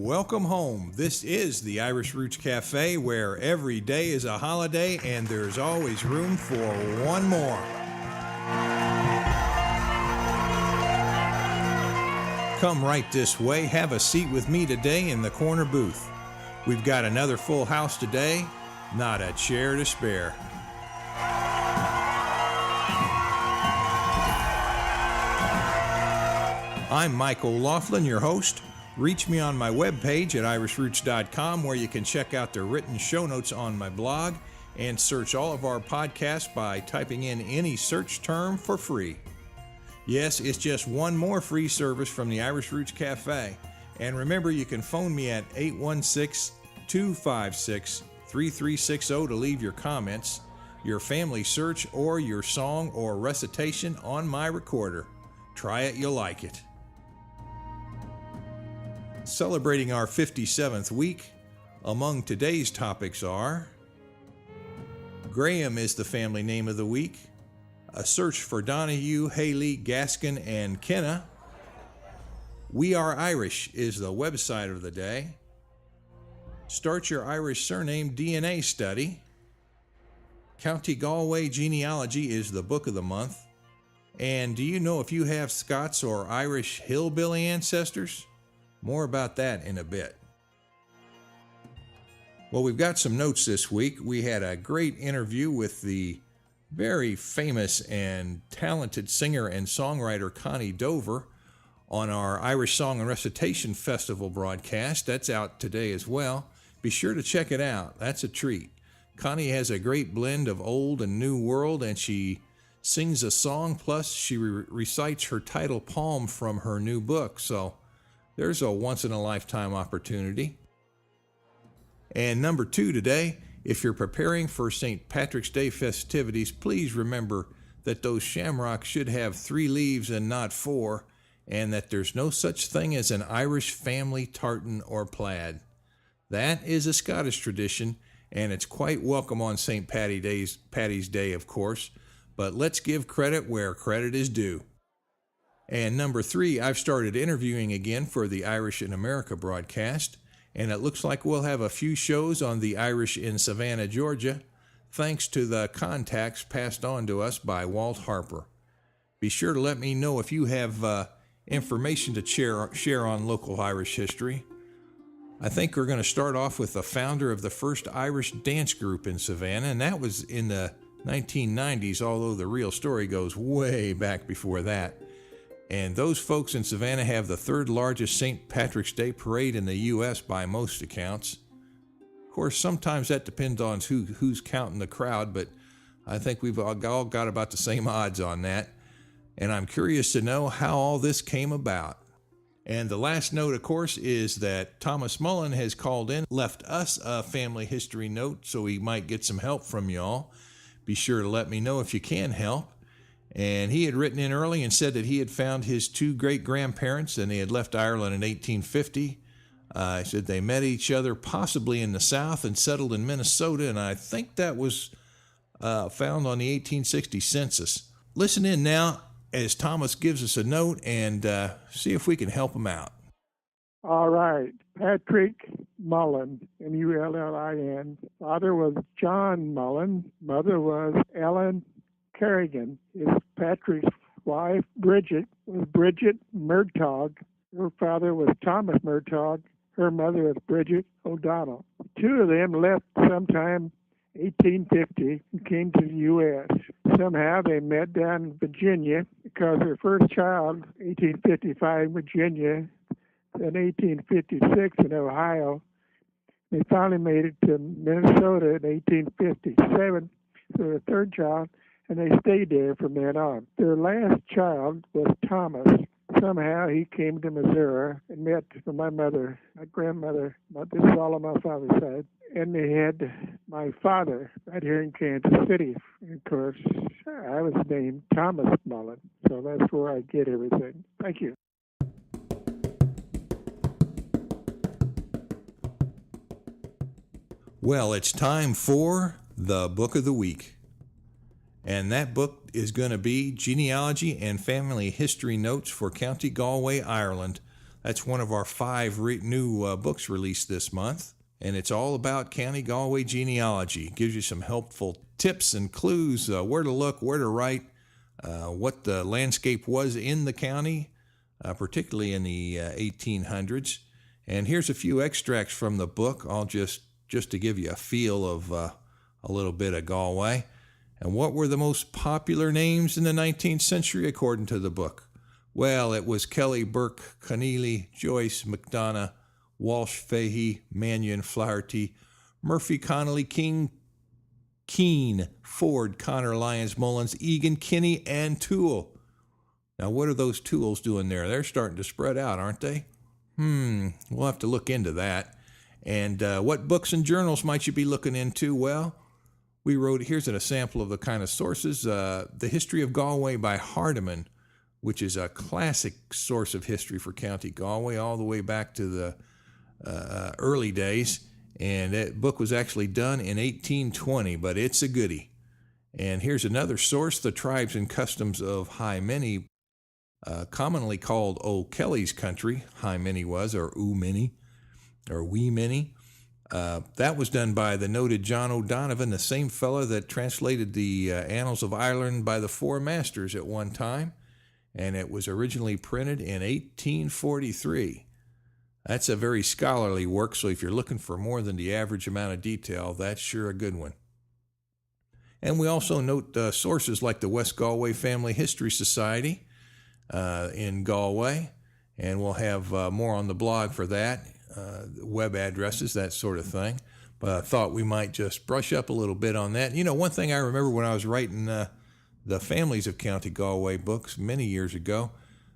Welcome home. This is the Irish Roots Cafe, where every day is a holiday and there's always room for one more. Come right this way. Have a seat with me today in the corner booth. We've got another full house today, not a chair to spare. I'm Mike OLaughlin, your host. Reach me on my webpage at irishroots.com, where you can check out the written show notes on my blog and search all of our podcasts by typing in any search term for free. Yes, it's just one more free service from the Irish Roots Cafe. And remember, you can phone me at 816-256-3360 to leave your comments, your family search, or your song or recitation on my recorder. Try it, you'll like it. Celebrating our 57th week, among today's topics are: Graham is the family name of the week, a search for Donahue, Haley, Gaskin, and Kenah. We Are Irish is the website of the day. Start your Irish surname DNA study. County Galway Genealogy is the book of the month. And do you know if you have Scots or Irish Hillbilly ancestors? More about that in a bit. Well, we've got some notes this week. We had a great interview with the very famous and talented singer and songwriter Connie Dover on our Irish Song and Recitation Festival broadcast. That's out today as well. Be sure to check it out. That's a treat. Connie has a great blend of old and new world, and she sings a song, plus she recites her title poem from her new book. So there's a once-in-a-lifetime opportunity. And number 2 today, if you're preparing for St. Patrick's Day festivities, please remember that those shamrocks should have 3 leaves and not 4, and that there's no such thing as an Irish family tartan or plaid. That is a Scottish tradition, and it's quite welcome on St. Paddy's Day, of course, but let's give credit where credit is due. And number 3, I've started interviewing again for the Irish in America broadcast, and it looks like we'll have a few shows on the Irish in Savannah, Georgia, thanks to the contacts passed on to us by Walt Harper. Be sure to let me know if you have information to share on local Irish history. I think we're going to start off with the founder of the first Irish dance group in Savannah, and that was in the 1990s, although the real story goes way back before that. And those folks in Savannah have the 3rd largest St. Patrick's Day parade in the U.S. by most accounts. Of course, sometimes that depends on who's counting the crowd, but I think we've all got about the same odds on that. And I'm curious to know how all this came about. And the last note, of course, is that Thomas Mullen has called in, left us a family history note so he might get some help from y'all. Be sure to let me know if you can help. And he had written in early and said that he had found his 2 great-grandparents, and they had left Ireland in 1850. He said they met each other possibly in the South and settled in Minnesota, and I think that was found on the 1860 census. Listen in now as Thomas gives us a note and see if we can help him out. All right. Patrick Mullen, M-U-L-L-I-N. Father was John Mullen. Mother was Ellen Kerrigan. His Patrick's wife, Bridget, was Bridget Murtaugh. Her father was Thomas Murtaugh. Her mother was Bridget O'Donnell. 2 of them left sometime 1850 and came to the U.S. Somehow they met down in Virginia because their first child, 1855 in Virginia, then 1856 in Ohio. They finally made it to Minnesota in 1857 for their 3rd child, and they stayed there from then on. Their last child was Thomas. Somehow he came to Missouri and met my mother, my grandmother. This is all on my father's side. And they had my father right here in Kansas City. And of course, I was named Thomas Mullen, so that's where I get everything. Thank you. Well, it's time for the Book of the Week. And that book is going to be Genealogy and Family History Notes for County Galway, Ireland, That's one of our 5 new books released this month, and it's all about County Galway genealogy. It gives you some helpful tips and clues, where to look, where to write, what the landscape was in the county, particularly in the 1800s. And here's a few extracts from the book, all just to give you a feel of a little bit of Galway. And what were the most popular names in the 19th century according to the book? Well, it was Kelly, Burke, Conneely, Joyce, McDonough, Walsh, Fahey, Mannion, Flaherty, Murphy, Connolly, King, Keene, Ford, Connor, Lyons, Mullins, Egan, Kinney, and Toole. Now, what are those Tooles doing there? They're starting to spread out, aren't they? We'll have to look into that. And what books and journals might you be looking into? Well, we wrote, here's a sample of the kind of sources. The History of Galway by Hardiman, which is a classic source of history for County Galway, all the way back to the early days. And that book was actually done in 1820, but it's a goodie. And here's another source, The Tribes and Customs of High Many, commonly called Old Kelly's Country. High Many was, or Many, or Wee Many. That was done by the noted John O'Donovan, the same fellow that translated the Annals of Ireland by the Four Masters at one time. And it was originally printed in 1843. That's a very scholarly work, so if you're looking for more than the average amount of detail, that's sure a good one. And we also note sources like the West Galway Family History Society in Galway, and we'll have more on the blog for that, web addresses, that sort of thing. But I thought we might just brush up a little bit on that. You know, one thing I remember when I was writing the Families of County Galway books many years ago,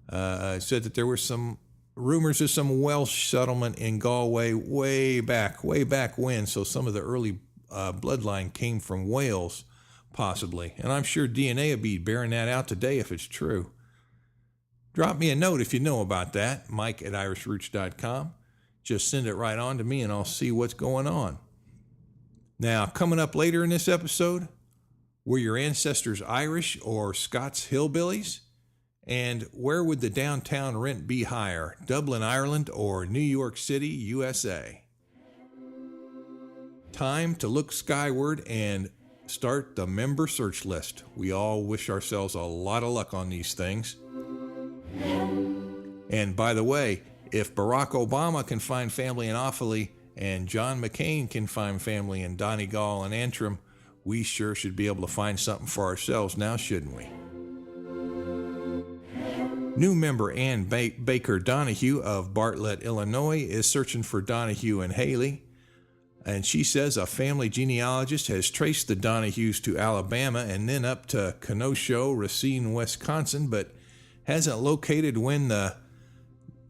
said that there were some rumors of some Welsh settlement in Galway way back when. So some of the early bloodline came from Wales, possibly. And I'm sure DNA would be bearing that out today if it's true. Drop me a note if you know about that, mike@irishroots.com. Just send it right on to me and I'll see what's going on. Now, coming up later in this episode, were your ancestors Irish or Scots Hillbillys? And where would the downtown rent be higher, Dublin, Ireland, or New York City, USA? Time to look skyward and start the member search list. We all wish ourselves a lot of luck on these things. And by the way, if Barack Obama can find family in Offaly and John McCain can find family in Donegal and Antrim, we sure should be able to find something for ourselves now, shouldn't we? New member Ann Baker Donahue of Bartlett, Illinois, is searching for Donahue and Haley. And she says a family genealogist has traced the Donahues to Alabama and then up to Kenosha, Racine, Wisconsin, but hasn't located when the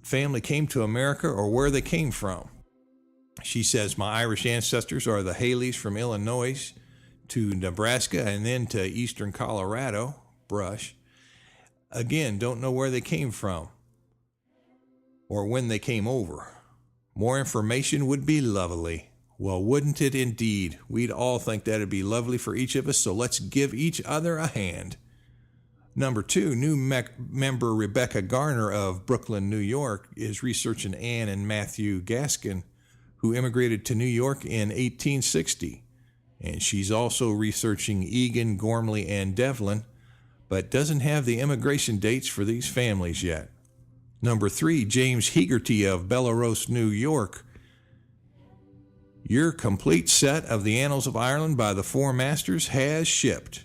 family came to America or where they came from. She says, my Irish ancestors are the Haleys from Illinois to Nebraska and then to eastern Colorado, Brush. Again, don't know where they came from or when they came over. More information would be lovely. Well, wouldn't it indeed? We'd all think that'd be lovely for each of us, so let's give each other a hand. Number 2, new member Rebecca Garner of Brooklyn, New York, is researching Anne and Matthew Gaskin, who immigrated to New York in 1860. And she's also researching Egan, Gormley, and Devlin, but doesn't have the immigration dates for these families yet. Number 3, James Hegarty of Bellerose, New York. Your complete set of the Annals of Ireland by the Four Masters has shipped.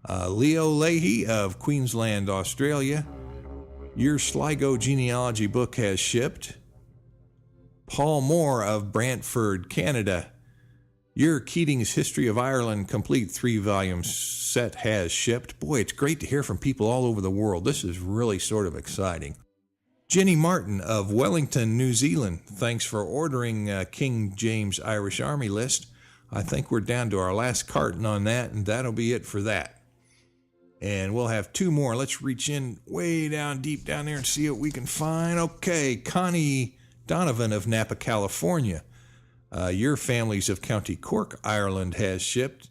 Leo Leahy of Queensland, Australia. Your Sligo genealogy book has shipped. Paul Moore of Brantford, Canada. Your Keating's History of Ireland complete 3-volume set has shipped. Boy, it's great to hear from people all over the world. This is really sort of exciting. Jenny Martin of Wellington, New Zealand. Thanks for ordering King James Irish Army list. I think we're down to our last carton on that, and that'll be it for that. And we'll have 2 more. Let's reach in way down, deep down there and see what we can find. Okay, Connie Donovan of Napa, California. Your Families of County Cork, Ireland has shipped.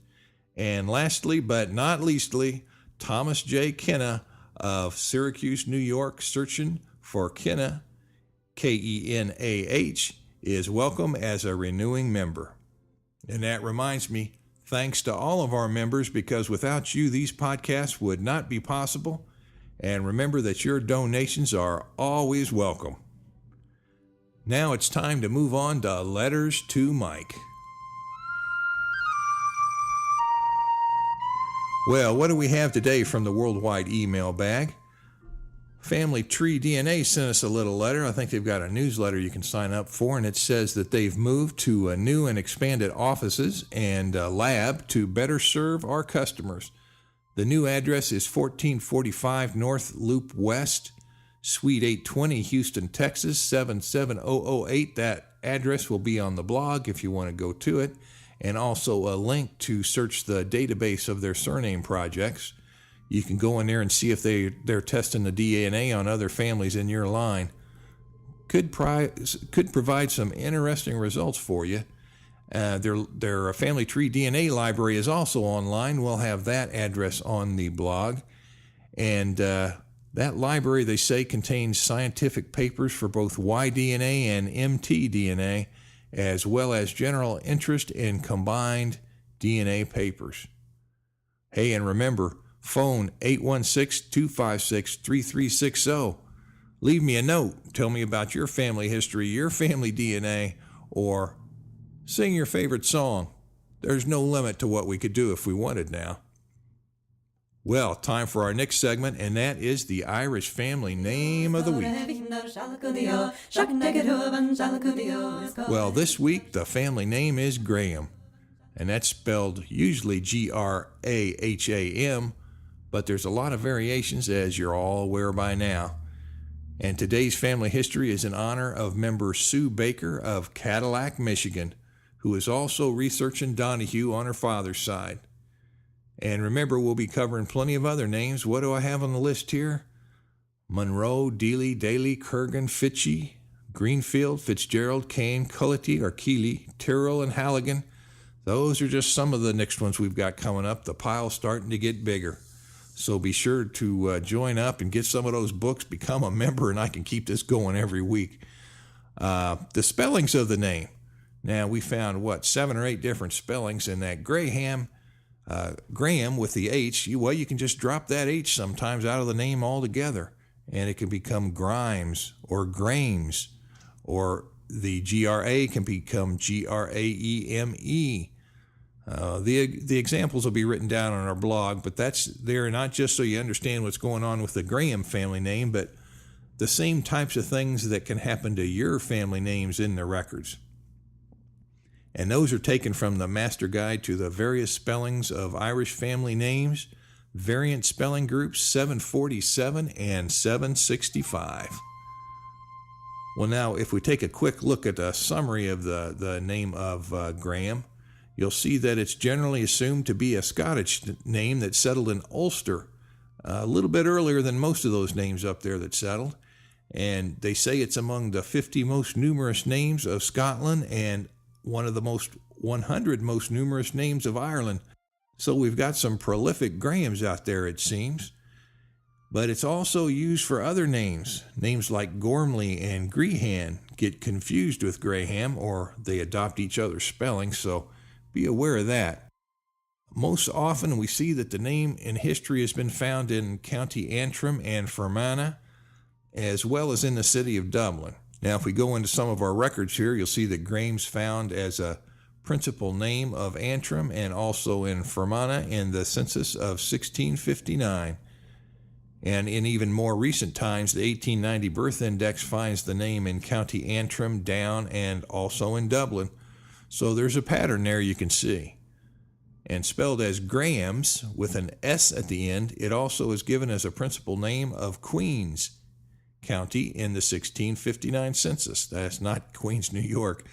And lastly, but not leastly, Thomas J. Kenah of Syracuse, New York, searching for Kenah Kenah, is welcome as a renewing member. And that reminds me, thanks to all of our members, because without you, these podcasts would not be possible. And remember that your donations are always welcome. Now it's time to move on to Letters to Mike. Well, what do we have today from the worldwide email bag? Family Tree DNA sent us a little letter. I think they've got a newsletter you can sign up for, and it says that they've moved to new and expanded offices and a lab to better serve our customers. The new address is 1445 North Loop West, Suite 820, Houston, Texas, 77008. That address will be on the blog if you want to go to it, and also a link to search the database of their surname projects. You can go in there and see if they're testing the DNA on other families in your line. Could provide some interesting results for you. Their family tree DNA library is also online. We'll have that address on the blog. And that library, they say, contains scientific papers for both Y-DNA and mtDNA, as well as general interest in combined DNA papers. Hey, and remember, phone 816-256-3360. Leave me a note. Tell me about your family history, your family DNA, or sing your favorite song. There's no limit to what we could do if we wanted now. Well, time for our next segment, and that is the Irish family name of the week. Well, this week the family name is Graham, and that's spelled usually Graham, but there's a lot of variations, as you're all aware by now. And today's family history is in honor of member Sue Baker of Cadillac, Michigan, who is also researching Donahue on her father's side. And remember, we'll be covering plenty of other names. What do I have on the list here? Monroe, Dealey, Daly, Kurgan, Fitchie, Greenfield, Fitzgerald, Kane, Cullity or Keeley, Tyrrell, and Halligan. Those are just some of the next ones we've got coming up. The pile's starting to get bigger. So be sure to join up and get some of those books, become a member, and I can keep this going every week. The spellings of the name. Now, we found, 7 or 8 different spellings, and that Graham with the H, you can just drop that H sometimes out of the name altogether, and it can become Grimes or Grames, or the GRA can become GRAEME. The examples will be written down on our blog, but that's there not just so you understand what's going on with the Graham family name, but the same types of things that can happen to your family names in the records. And those are taken from the Master Guide to the Various Spellings of Irish Family Names, Variant Spelling Groups 747 and 765. Well, now, if we take a quick look at a summary of the name of Graham, you'll see that it's generally assumed to be a Scottish name that settled in Ulster a little bit earlier than most of those names up there that settled. And they say it's among the 50 most numerous names of Scotland and one of the 100 most numerous names of Ireland. So we've got some prolific Grahams out there, it seems. But it's also used for other names. Names like Gormley and Grehan get confused with Graham, or they adopt each other's spelling, so be aware of that. Most often we see that the name in history has been found in County Antrim and Fermanagh, as well as in the city of Dublin. Now, if we go into some of our records here, you'll see that Graham's found as a principal name of Antrim and also in Fermanagh in the census of 1659. And in even more recent times, the 1890 birth index finds the name in County Antrim, Down, and also in Dublin. So there's a pattern there you can see. And spelled as Graham's with an S at the end, it also is given as a principal name of Queens County in the 1659 census. That's not Queens, New York.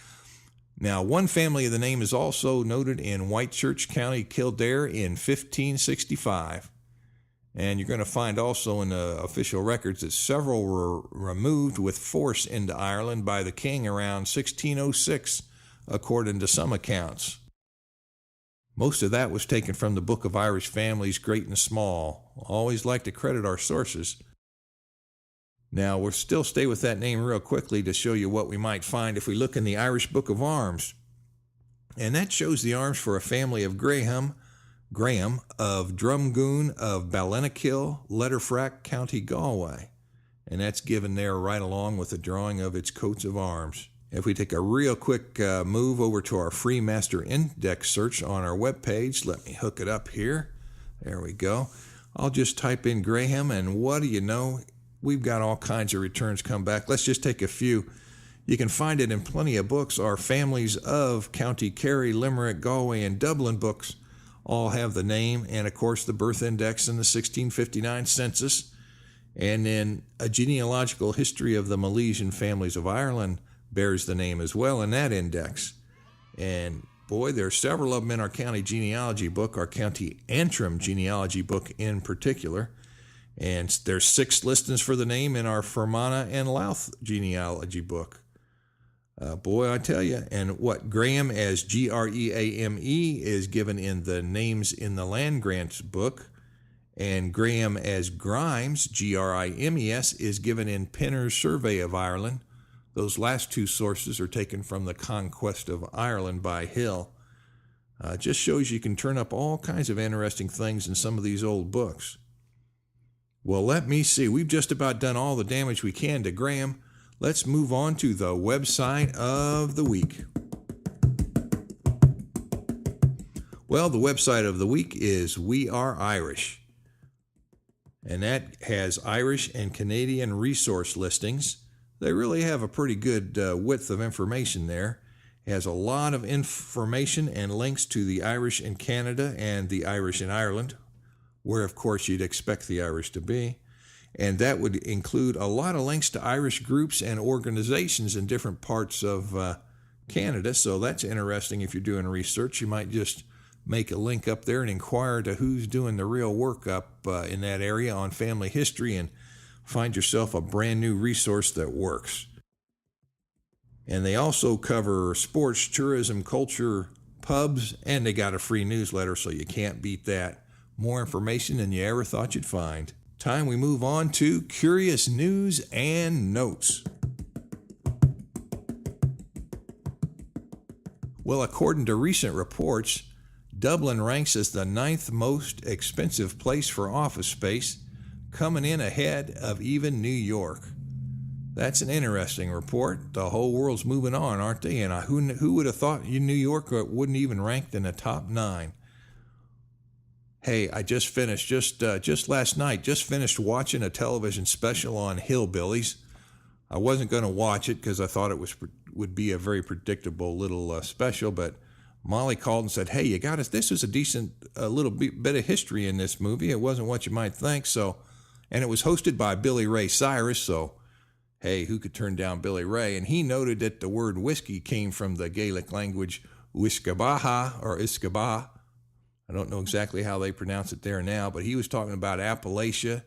Now, one family of the name is also noted in Whitechurch County, Kildare in 1565. And you're going to find also in the official records that several were removed with force into Ireland by the king around 1606, according to some accounts. Most of that was taken from the Book of Irish Families, Great and Small. Always like to credit our sources. Now, we'll still stay with that name real quickly to show you what we might find if we look in the Irish Book of Arms. And that shows the arms for a family of Graham of Drumgoon of Ballinacil, Letterfrack, County Galway. And that's given there right along with the drawing of its coats of arms. If we take a real quick move over to our free master index search on our webpage, let me hook it up here. There we go. I'll just type in Graham, and what do you know? We've got all kinds of returns come back. Let's just take a few. You can find it in plenty of books. Our families of County Kerry, Limerick, Galway, and Dublin books all have the name and, of course, the birth index in the 1659 census. And then a genealogical history of the Milesian families of Ireland bears the name as well in that index. And boy, there are several of them in our county genealogy book, our county Antrim genealogy book in particular. And there's 6 listings for the name in our Fermanagh and Louth genealogy book. Boy, I tell you, and what Graham as Greame is given in the names in the land grants book, and Graham as Grimes, Grimes, is given in Pinner's Survey of Ireland. Those last 2 sources are taken from the Conquest of Ireland by Hill. Just shows you can turn up all kinds of interesting things in some of these old books. Well, let me see. We've just about done all the damage we can to Graham. Let's move on to the website of the week. Well, the website of the week is We Are Irish. And that has Irish and Canadian resource listings. They really have a pretty good width of information there. It has a lot of information and links to the Irish in Canada and the Irish in Ireland, where, of course, you'd expect the Irish to be. And that would include a lot of links to Irish groups and organizations in different parts of Canada. So that's interesting if you're doing research. You might just make a link up there and inquire to who's doing the real work up in that area on family history and find yourself a brand new resource that works. And they also cover sports, tourism, culture, pubs, and they got a free newsletter, so you can't beat that. More information than you ever thought you'd find. Time we move on to Curious News and Notes. Well, according to recent reports, Dublin ranks as the 9th most expensive place for office space, coming in ahead of even New York. That's an interesting report. The whole world's moving on, aren't they? And who would have thought New York wouldn't even rank in the top 9? Hey, I just finished, just last night, watching a television special on Hillbillys. I wasn't going to watch it because I thought it would be a very predictable little special, but Molly called and said, hey, you got us. This is a decent little bit of history in this movie. It wasn't what you might think. And it was hosted by Billy Ray Cyrus. So, hey, who could turn down Billy Ray? And he noted that the word whiskey came from the Gaelic language Uiscabaha or Iskaba. I don't know exactly how they pronounce it there now, but he was talking about Appalachia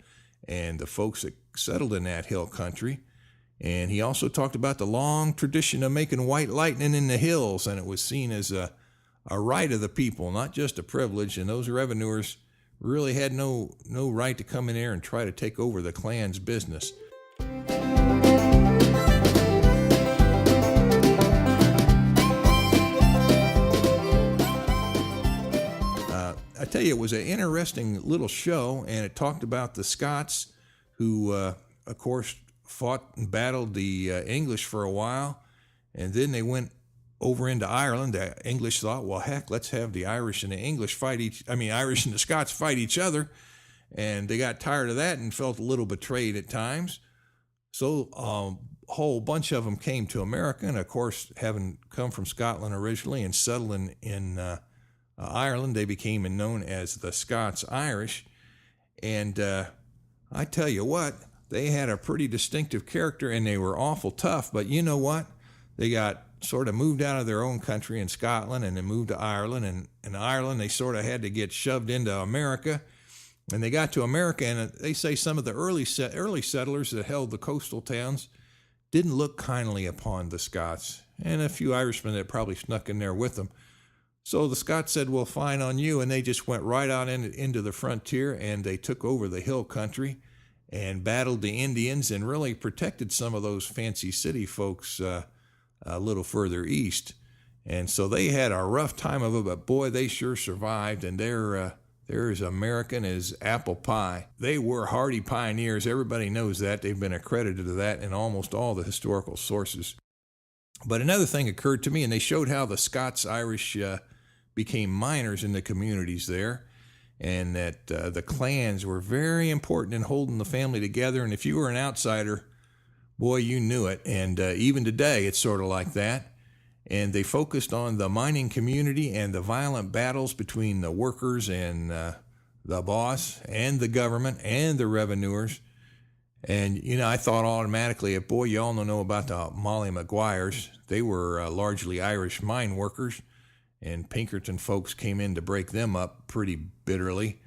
and the folks that settled in that hill country. And he also talked about the long tradition of making white lightning in the hills, and it was seen as a right of the people, not just a privilege. And those revenuers really had no right to come in there and try to take over the clan's business. I tell you, it was an interesting little show, and it talked about the Scots who, of course, fought and battled the English for a while, and then they went over into Ireland. The English thought, well, heck, let's have the Irish and the Irish and the Scots fight each other, and they got tired of that and felt a little betrayed at times. So a whole bunch of them came to America, and of course, having come from Scotland originally and settling in Ireland, they became known as the Scots Irish. And I tell you what, they had a pretty distinctive character, and they were awful tough. But you know what? They got sort of moved out of their own country in Scotland, and they moved to Ireland. And in Ireland, they sort of had to get shoved into America. And they got to America, and they say some of the early settlers that held the coastal towns didn't look kindly upon the Scots, and a few Irishmen that probably snuck in there with them. So the Scots said, well, fine on you, and they just went right on into the frontier, and they took over the hill country, and battled the Indians and really protected some of those fancy city folks a little further east. And so they had a rough time of it, but boy, they sure survived, and they're as American as apple pie. They were hardy pioneers. Everybody knows that. They've been accredited to that in almost all the historical sources. But another thing occurred to me, and they showed how the Scots Irish became miners in the communities there, and that the clans were very important in holding the family together. And if you were an outsider, boy, you knew it. And even today, it's sort of like that. And they focused on the mining community and the violent battles between the workers and the boss and the government and the revenuers. And, you know, I thought automatically, boy, you all know about the Molly Maguires. They were largely Irish mine workers, and Pinkerton folks came in to break them up pretty bitterly.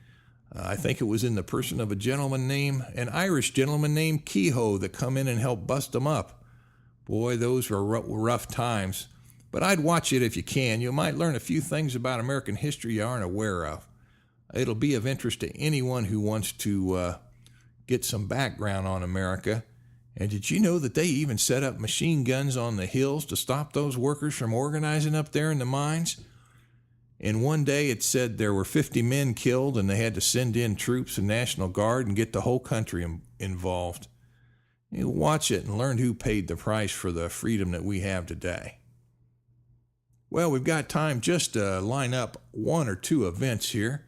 I think it was in the person of an Irish gentleman named Kehoe that come in and helped bust them up. Boy, those were rough times. But I'd watch it if you can. You might learn a few things about American history you aren't aware of. It'll be of interest to anyone who wants to get some background on America. And did you know that they even set up machine guns on the hills to stop those workers from organizing up there in the mines? And one day it said there were 50 men killed, and they had to send in troops and National Guard and get the whole country involved. You watch it and learn who paid the price for the freedom that we have today. Well, we've got time just to line up one or two events here.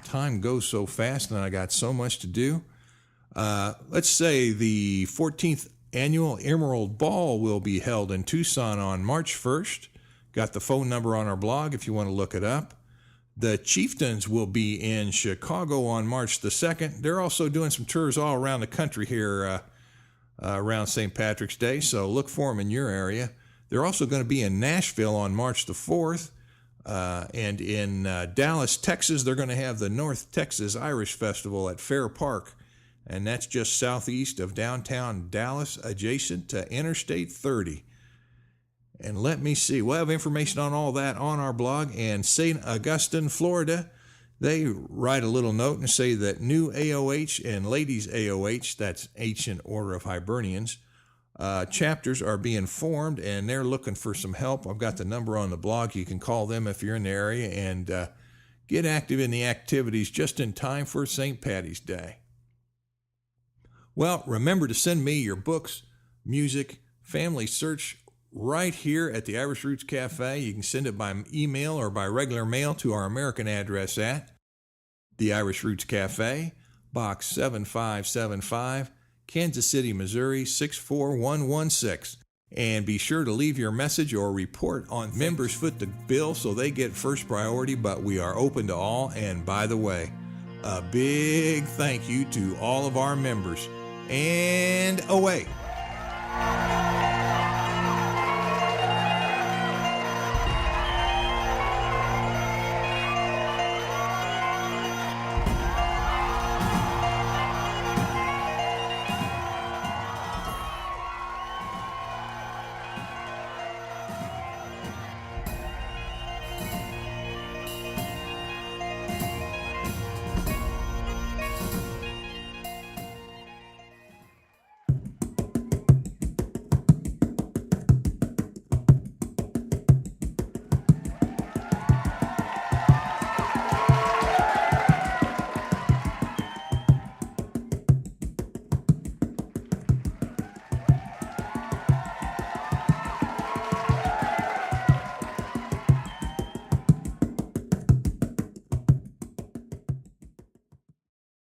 Time goes so fast, and I got so much to do. Let's say the 14th Annual Emerald Ball will be held in Tucson on March 1st. Got the phone number on our blog if you want to look it up. The Chieftains will be in Chicago on March the 2nd. They're also doing some tours all around the country here around St. Patrick's Day, so look for them in your area. They're also going to be in Nashville on March the 4th. And in Dallas, Texas, they're going to have the North Texas Irish Festival at Fair Park. And that's just southeast of downtown Dallas, adjacent to Interstate 30. And let me see, we'll have information on all that on our blog. And St. Augustine, Florida, they write a little note and say that new AOH and ladies AOH, that's Ancient Order of Hibernians, chapters are being formed, and they're looking for some help. I've got the number on the blog. You can call them if you're in the area and get active in the activities just in time for St. Patty's Day. Well, remember to send me your books, music, family search right here at the Irish Roots Cafe. You can send it by email or by regular mail to our American address at the Irish Roots Cafe, Box 7575, Kansas City, Missouri 64116. And be sure to leave your message or report on members foot the bill so they get first priority, but we are open to all. And by the way, a big thank you to all of our members. And away.